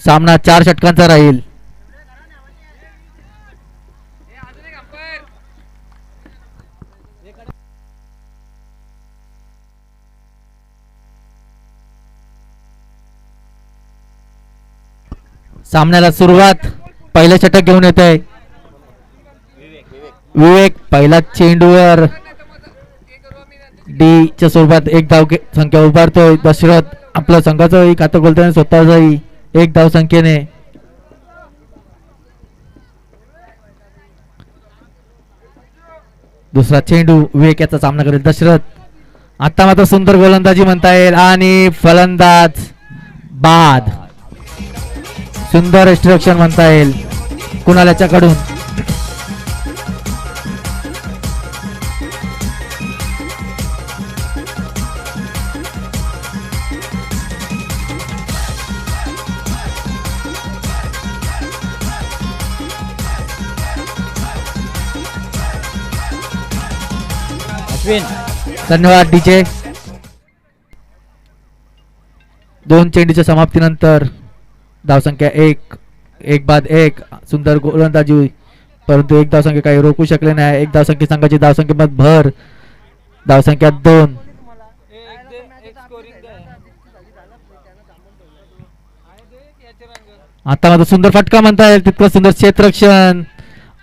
सामना 4 षटकांचा राहील. सामन्याला सुरुवात. पहिलं षटक घेऊन येत आहे विवेक. पहिला चेंडूवर डी च्या स्वरूपात एक धाव संख्या उभारतोय दशरथ. आपल्या संघाचं खातं खोलताना स्वतःचाही एक धाव संख्येने. दुसरा चेंडू विवेक याचा सामना करेल दशरथ. आता मात्र सुंदर गोलंदाजी म्हणता येईल आणि फलंदाज बाद. सुंदर एक्स्ट्रक्शन म्हणता येईल कुणाल याच्याकडून. धन्यवाद डीजे. 2 चेंडूच्या समाप्तीनंतर धावसंख्या 1 बाद 1. सुंदर गोलंदाजी परंतु एक धावसंख्या काही रोखू शकले नाही. एक धावसंख्या संघाची धावसंख्येमध्ये भर. धावसंख्या 2. आता मात्र सुंदर फटका म्हणता येईल तितकं सुंदर क्षेत्ररक्षण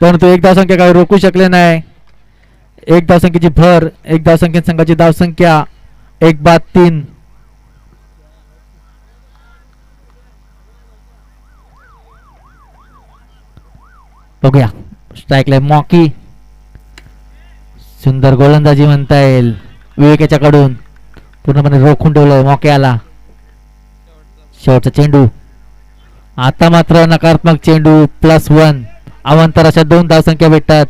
परंतु एक धावसंख्या काही रोखू शकले नाही. एक धावसंख्येची भर. एक धावसंख्येत संघाची धावसंख्या 1 बाद 3. बघूया स्ट्राईकला मॉकी. सुंदर गोलंदाजी म्हणता येईल विवेक याच्याकडून. पूर्णपणे रोखून ठेवलं मॉके आला. शेवटचा चेंडू. आता मात्र नकारात्मक चेंडू +1. अवांतर अशा 2 धावसंख्या भेटतात.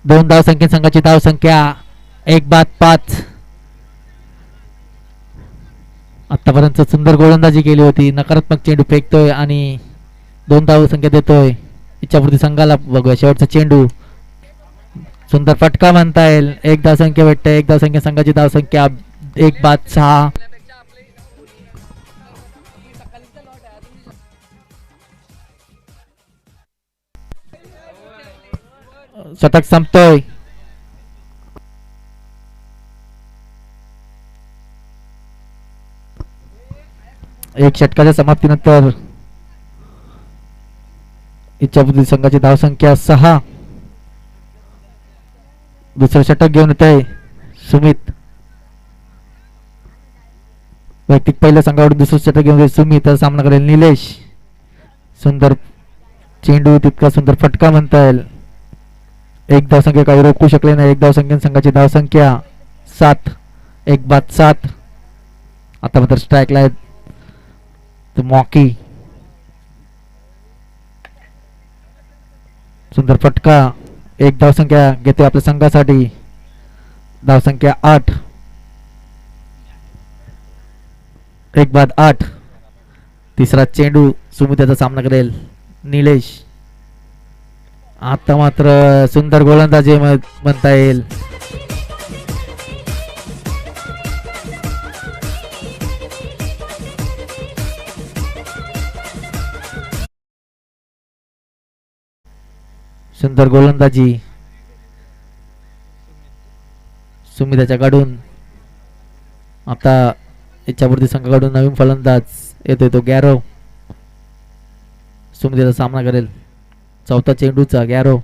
2 धावसंख्येत संघाची धावसंख्या 1 बाद 5. आतापर्यंत सुंदर गोलंदाजी केली होती. नकारात्मक चेंडू फेकतोय आणि 2 धावसंख्या देतोय इच्छापूर्ती संघाला. बघूया शेवटचा चेंडू. सुंदर फटका म्हणता येईल. 1 धावसंख्या भेटते. 1 धावसंख्या संघाची धावसंख्या 1 बाद 6. षटक संपतोय. एक षटकाच्या समाप्तीनंतर इच्छापूर्ती संघाची धावसंख्या 6. दुसरं षटक घेऊन येत आहे सुमित. वैयक्तिक पहिल्या संघाकडून दुसरं षटक घेऊन येत सुमित. सामना करेल निलेश. सुंदर चेंडू तितका सुंदर फटका म्हणता येईल. एक धावसंख्या काही रोखू शकले नाही. एक धावसंख्या संघाची धावसंख्या 7. 1 बाद 7. आता मात्र स्ट्राईकला आहेत मॉकी. सुंदर फटका. 1 धावसंख्या घेते आपल्या संघासाठी. धावसंख्या 8. 1 बाद 8. तिसरा चेंडू सुमित याचा सामना करेल निलेश. आता मात्र सुंदर गोलंदाजी म्हणता येईल. सुंदर गोलंदाजी सुमित याच्याकडून. आता इच्छापूर्ती संघाकडून नवीन फलंदाज येतोय तो गॅरो. सुमित याचा सामना करेल. चौथा चेंडूचा गॅरो.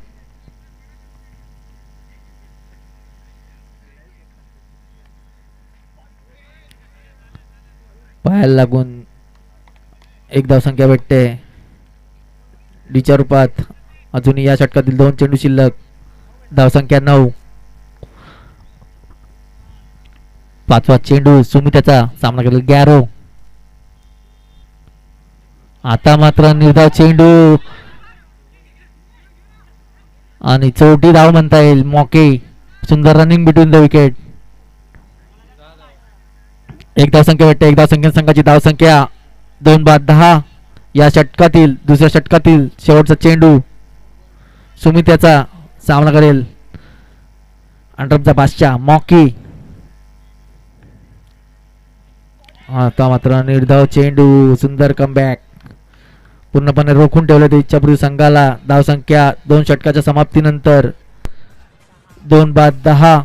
पायाला लागून 1 धावसंख्या भेटते डीच्या रूपात. अजून या षटकातील 2 चेंडू शिल्लक. धावसंख्या 9. 5वा चेंडू सुमित याचा सामना करेल गॅरो. आता मात्र निर्धाव चेंडू आणि चौथी धाव म्हणता येईल मॉके. सुंदर रनिंग बिटवीन द विकेट. 1 धावसंख्या भेटते. 1 धावसंख्या संघाची धावसंख्या 2 बाद 10. या षटकातील दुसऱ्या षटकातील शेवटचा चेंडू सुमित याचा सामना करेल अंडरचा बादशाह मॉकी. आता मात्र निर्धाव चेंडू. सुंदर कमबॅक. पूर्णपणे रोखून ठेवलं ते इच्छापूर्वी संघाला. धावसंख्या 2 षटकाच्या समाप्तीनंतर 2 बाद 10.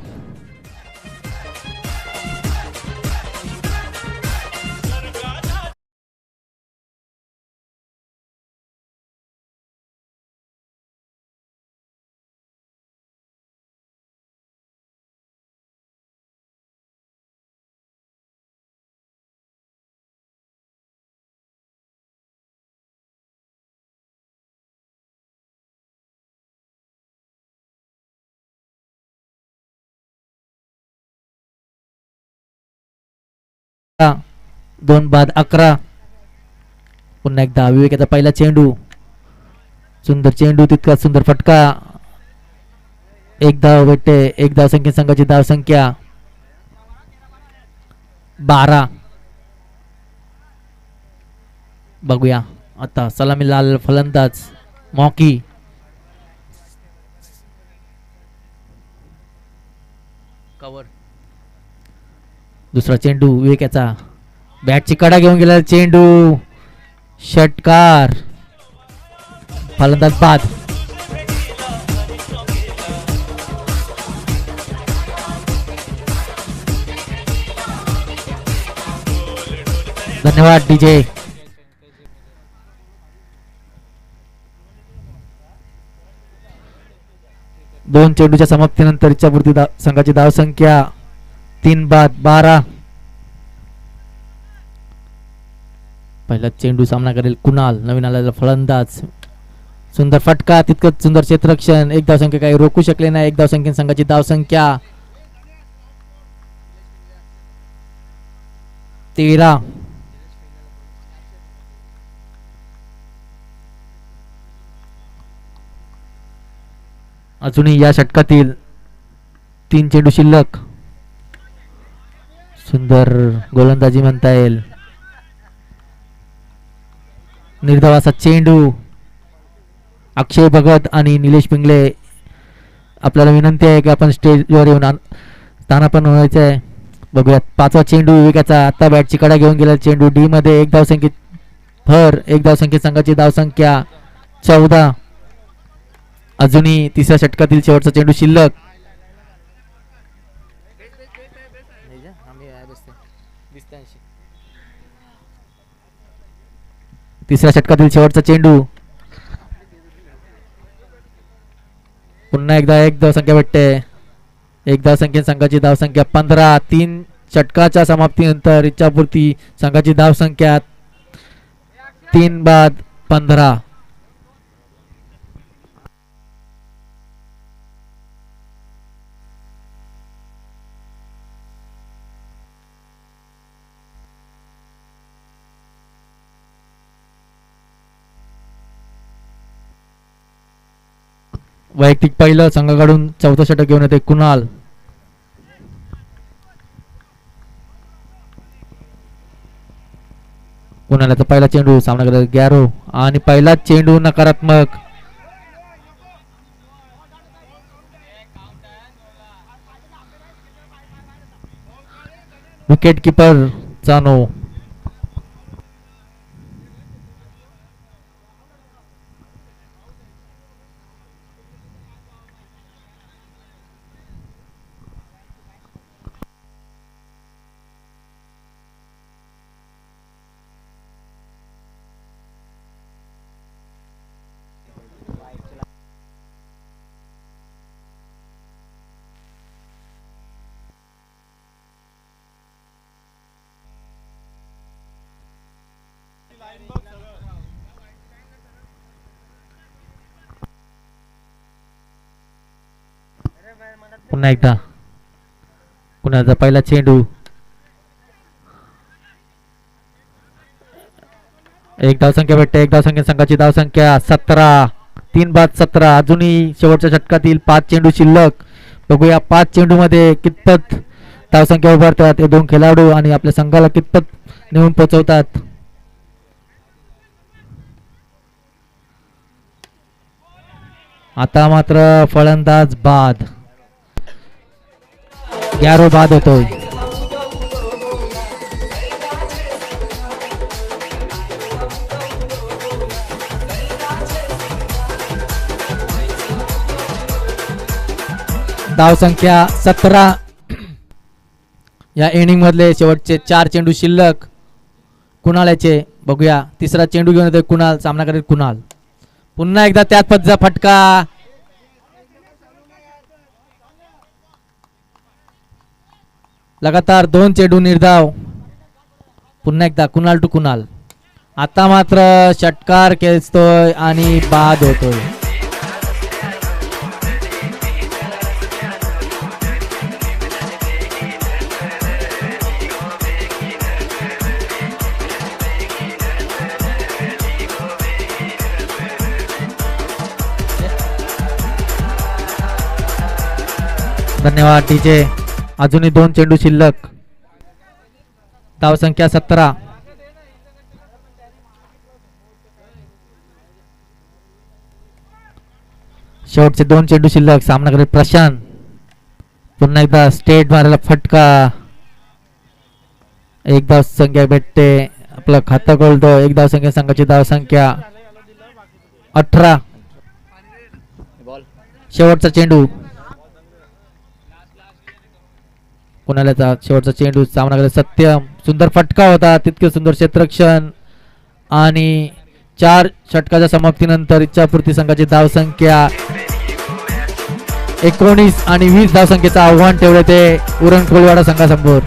दोन बाद 11. पुन्हा एकदा विवेकाचा पहिला चेंडू. सुंदर चेंडू, तितका सुंदर फटका. एक धाव भेटते. एक धाव संख्या संघाची धावसंख्या 12. बघूया आता सलामी लाल फलंदाज मॉकी. कव्हर. दुसरा चेंडू विवेकाचा. बॅटची कडा घेऊन गेला चेंडू. षटकार. फलंदाज बाद. धन्यवाद डीजे. दोन चेंडूच्या समाप्तीनंतर इच्छापूर्ती संघाची धावसंख्या 3 बाद 12. पहिला चेंडू सामना करेल कुणाल, नवीन आलेला फलंदाज. सुंदर फटका, तितकंच सुंदर क्षेत्ररक्षण. एक धावसंख्या काही रोखू शकले नाही. एक धावसंख्या संघाची धावसंख्या 13. अजूनही या षटकातील 3 चेंडू शिल्लक. सुंदर गोलंदाजी म्हणता येईल. निर्धाव असा चेंडू. अक्षय भगत आणि निलेश पिंगळे, आपल्याला विनंती आहे की आपण स्टेजवर येऊन स्थानापन्न व्हायचं आहे. बघूयात पाचवा चेंडू विवेकाचा. आता बॅटची कडा घेऊन गेला चेंडू डी मध्ये. एक धावसंख्येत भर. एक धावसंख्येत संघाची धावसंख्या 14. अजूनही तिसऱ्या षटकातील शेवटचा चेंडू शिल्लक. तिसऱ्या षटकातील शेवटचा चेंडू. पुन्हा एकदा एक धावसंख्या भेटते. एक धावसंख्या संघाची धावसंख्या 15. 3 षटकाच्या समाप्तीनंतर इच्छापूर्ती संघाची धावसंख्या 3 बाद 15. वैयक्तिक पहिलं संघाकडून चौथा षटक घेऊन येते कुणाल. कुणालाचा पहिला चेंडू सामना करत गॅरो आणि पहिला चेंडू नकारात्मक. Wicket keeper चानो. पुन्हा एकदा कुणाचा पहिला चेंडू. एक धावसंख्या भेटते. एक धावसंख्या संघाची धावसंख्या 17. 3 बाद 17. अजूनही शेवटच्या षटकातील 5 चेंडू शिल्लक. बघूया 5 चेंडू मध्ये कितपत धावसंख्या उभारतात हे दोन खेळाडू आणि आपल्या संघाला कितपत नेऊन पोहोचवतात. आता मात्र फलंदाज बाद. गॅरो बाद होतोय. धावसंख्या 17. या इनिंग मधले शेवटचे 4 चेंडू शिल्लक. कुणाल याचे बघूया. तिसरा चेंडू घेऊन येतोय कुणाल. सामना करेल कुणाल. पुन्हा एकदा त्याच पद्धतीचा फटका. लगातार 2 चेंडू निर्धाव. पुन्हा एकदा कुणाल टू कुणाल. आता मात्र षटकार खेचतोय आणि बाद होतोय. धन्यवाद डीजे. अजूनही 2 चेंडू शिल्लक. धावसंख्या 17. शेवटचे 2 चेंडू शिल्लक. सामना करेल प्रशांत. पुन्हा एकदा स्टेट मारायला फटका. एक धाव संख्या भेटते. आपलं खातं खोलतो. एक धाव संख्या संघाची धावसंख्या 18. शेवटचा चेंडू. कुणालाचा शेवटचा चेंडू. सामना करेल सत्यम. सुंदर फटका होता. तितके सुंदर क्षेत्ररक्षण आणि 4 षटकाच्या समाप्तीनंतर इच्छापूर्ती संघाची धावसंख्या 19 आणि 20 धावसंख्येचं आव्हान ठेवले ते उरण कोळीवाडा संघासमोर.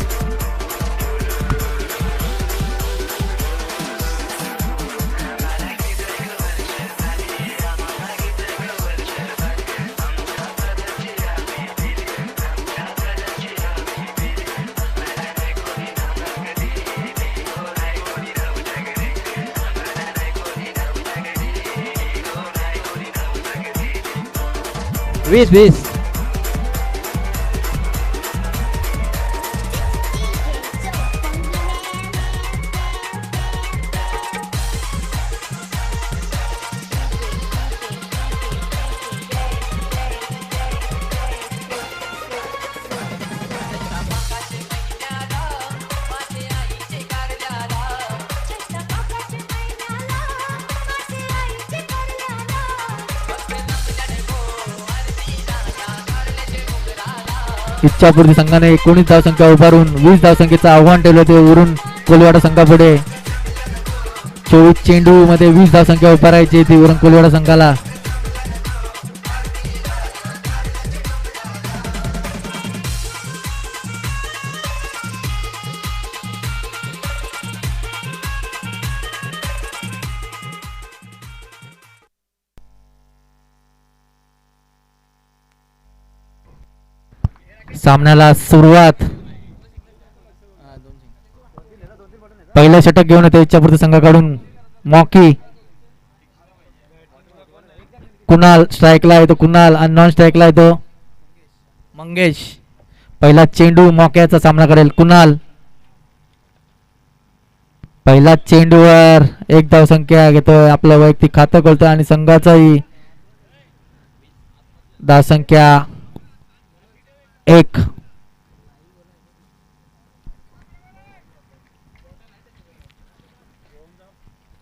वीस इच्छापूर्ती संघाने 19 धावसंख्या उभारून 20 धावसंख्येचं आव्हान ठेवलं ते उरून कोळीवाडा संघापुढे. 24 चेंडू मध्ये 20 धावसंख्या उभारायची ती उरण कोळीवाडा संघाला. सामन्याला सुरुवात. पहिलं षटक घेऊन येते इच्छापूर्ती संघाकडून मॉकी. कुणाल स्ट्राईकला येतो. कुणाल आणि नॉन स्ट्राईकला येतो मंगेश. पहिला चेंडू मॉक्याचा सामना करेल कुणाल. पहिला चेंडूवर 1 धावसंख्या घेतोय. आपलं वैयक्तिक खातं खोलतोय आणि संघाचाही धावसंख्या 1.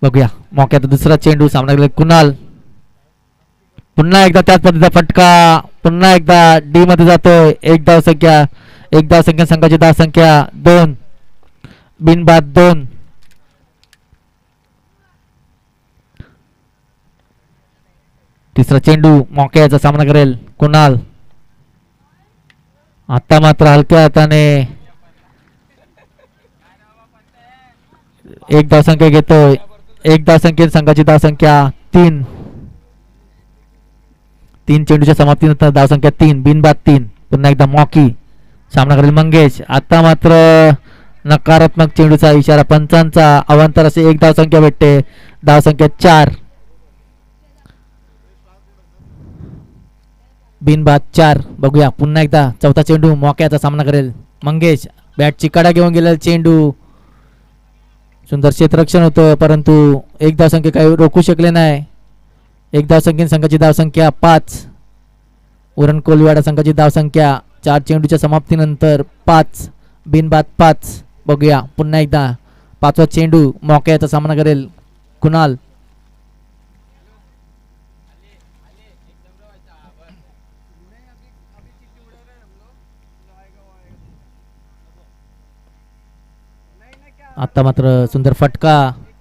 बघूया मौक्यात दुसरा चेंडू. सामना केला कुणाल. पुन्हा एकदा त्याच पद्धतीचा फटका. पुन्हा एकदा डी मध्ये जातोय. 1 धावसंख्या. 1 धावसंख्या संघाची धावसंख्या 2. बिनबाद 2. तिसरा चेंडू मौक्याचा सामना करेल कुणाल. आता मात्र हलक्या हाताने 1 धावसंख्या घेतोय. 1 धावसंख्येत संघाची धावसंख्या 3. 3 चेंडूच्या समाप्तीनंतर धावसंख्या 3. बिनबाद 3. पुन्हा एकदा मॉकी. सामना करेल मंगेश. आता मात्र नकारात्मक चेंडूचा इशारा पंचांचा. अवांतर असे 1 धावसंख्या भेटते. धावसंख्या 4. बिनबाद 4. बघूया पुन्हा एकदा चौथा चेंडू मॉक्याचा सामना करेल मंगेश. बॅटची कडा घेऊन गेलेला चेंडू. सुंदर क्षेत्ररक्षण होतं परंतु 1 धावसंख्या काही रोखू शकले नाही. 1 धावसंख्येने संघाची धावसंख्या 5. उरण कोळीवाडा संघाची धावसंख्या 4 चेंडूच्या समाप्तीनंतर 5. बिनबाद 5. बघूया पुन्हा एकदा 5वा चेंडू मॉक्याचा सामना करेल कुणाल. आता मात्र सुंदर फटका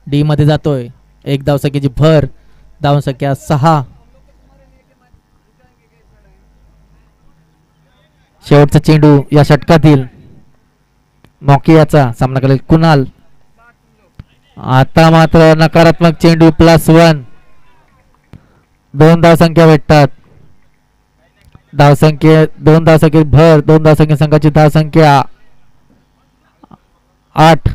डी मध्ये जातोय. एक धावसंख्येची भर, धावसंख्या 6. शेवटचा चेंडू या षटकातील मॉकियाचा सामना करेल कुणाल. आता मात्र नकारात्मक चेंडू +1. 2 धावसंख्या भेटतात. दोन धावसंख्ये भर, 2 धावसंख्या संघाची धावसंख्या 8.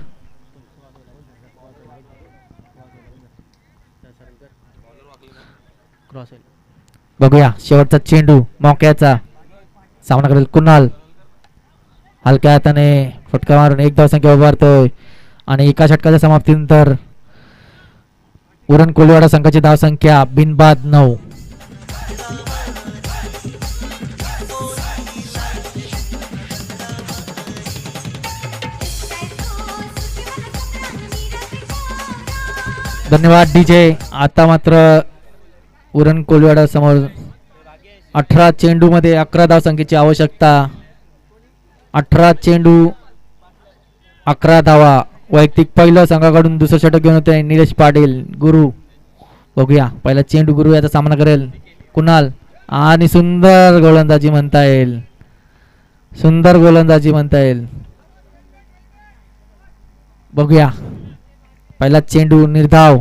बघूया शेवटचा चेंडू मॉक्याचा सामना करेल कुणाल. हलक्या हाताने फटका मारून 1 धावसंख्या उभारतोय आणि एका षटकाच्या समाप्तीनंतर उरण कोलीवाडा संघाची धावसंख्या बिनबाद 9. धन्यवाद डीजे. आता मात्र उरण कोलीवाडा समोर 18 चेंडू मध्ये 11 धावसंख्येची आवश्यकता. 18 चेंडू 11 धावा. वैयक्तिक पहिलं संघाकडून दुसरं षटक घेऊन होते निलेश पाटील गुरु. बघूया पहिला चेंडू गुरु याचा सामना करेल कुणाल आणि सुंदर गोलंदाजी म्हणता येईल. सुंदर गोलंदाजी म्हणता येईल. बघूया पहिला चेंडू निर्धाव,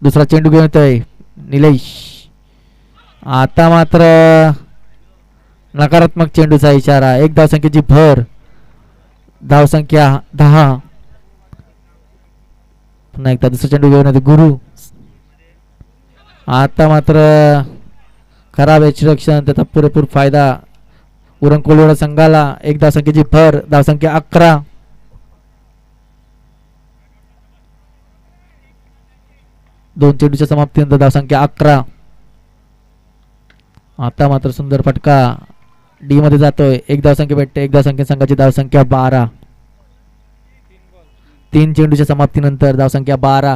दुसरा चेंडू घेऊन येतोय निलेश. आता मात्र नकारात्मक चेंडूचा इशारा. 1 धावसंख्येची भर, धावसंख्या 10. पुन्हा एकदा दुसरा चेंडू घेऊन येतो गुरु. आता मात्र खराब यष्टिरक्षण, त्याचा पुरेपूर फायदा उरण कोलीवाडा संघाला. 1 धावसंख्येची भर, धावसंख्या 11. दोन चेंडूच्या समाप्तीनंतर धावसंख्या 11. आता मात्र सुंदर फटका डी मध्ये जातोय. 1 धावसंख्या भेटते. 1 धावसंख्या संघाची धावसंख्या 12. 3 चेंडूच्या समाप्तीनंतर धावसंख्या 12.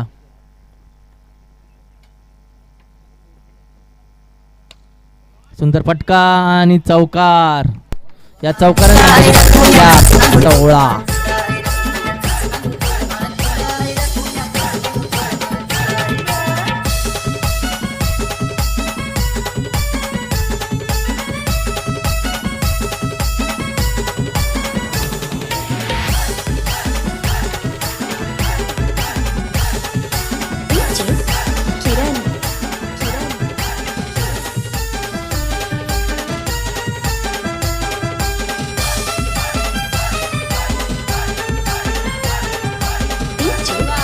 सुंदर फटका आणि चौकार. या चौकाराने ओळा.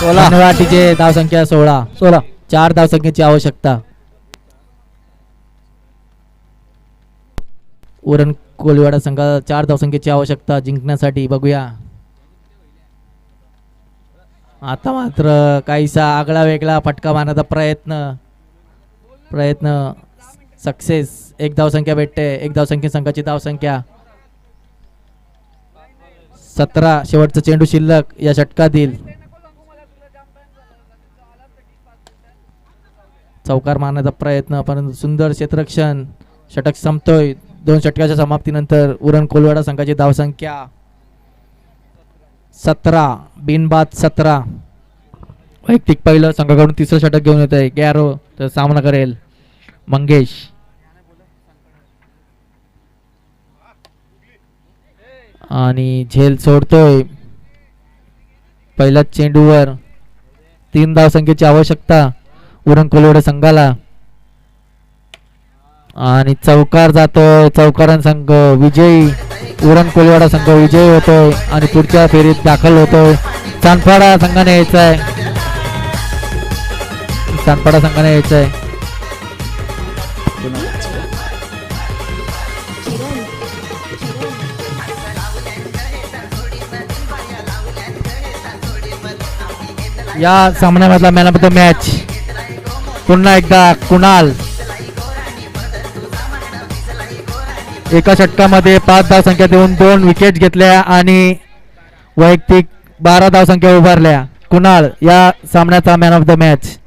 धन्यवाद डीजे. धावसंख्या 16. 4 धावसंख्येची आवश्यकता. उरण कोलीवाडा संघाला 4 धावसंख्येची आवश्यकता जिंकण्यासाठी. बघूया आता मात्र काहीसा आगळा वेगळा फटका मारण्याचा प्रयत्न सक्सेस. 1 धावसंख्या भेटते. 1 धावसंख्या संघाची धावसंख्या 17. शेवटचा चेंडू शिल्लक या षटकातील. चौकार मारण्याचा प्रयत्न, परंतु सुंदर क्षेत्ररक्षण. षटक संपतोय. 2 षटकाच्या समाप्तीनंतर उरण कोलीवाडा संघाची धावसंख्या 17. बिनबाद 17. वैयक्तिक पहिलं संघाकडून तिसरं षटक घेऊन येत आहे गॅरो. तर सामना करेल मंगेश. आणि झेल सोडतोय. पहिल्याच चेंडूवर 3 धावसंख्येची आवश्यकता उरण कोलीवाडा संघाला. आणि चौकार जातोय. चौकारां संघ विजयी. उरण कोलीवाडा संघ विजयी होतोय आणि पुढच्या फेरीत दाखल होतोय. चांदपाडा संघाने यायचं आहे. चांदपाडा संघाने यायचं आहे. या सामन्यामधला मॅन ऑफ द मॅच पुन्हा एकदा कुणाल. एका षटकामध्ये 5 धावसंख्या देऊन 2 विकेट घेतल्या आणि वैयक्तिक 12 धावसंख्या उभारल्या. कुणाल या सामन्याचा मॅन ऑफ द मॅच.